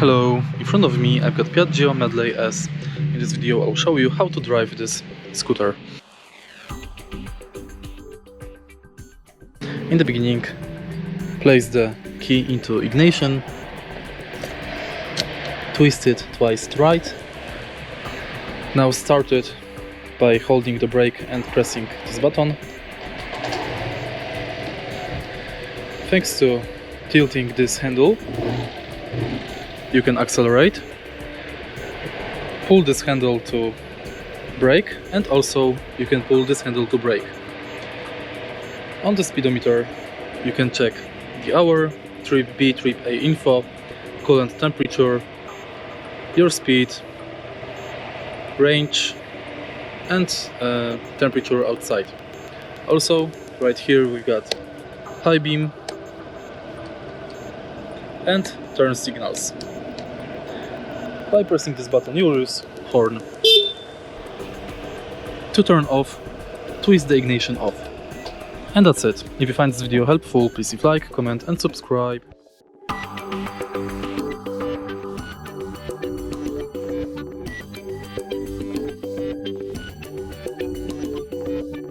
Hello, in front of me I've got Piaggio Medley S. In this video I'll show you how to drive this scooter. In the beginning, place the key into ignition, twist it twice to right. Now start it by holding the brake and pressing this button. Thanks to tilting this handle, you can accelerate, pull this handle to brake, and also you can pull this handle to brake. On the speedometer you can check the hour, trip B, trip A info, coolant temperature, your speed, range, and temperature outside. Also right here we got high beam and turn signals. By pressing this button you will use horn. To turn off, twist the ignition off. And that's it. If you find this video helpful, please leave like, comment and subscribe.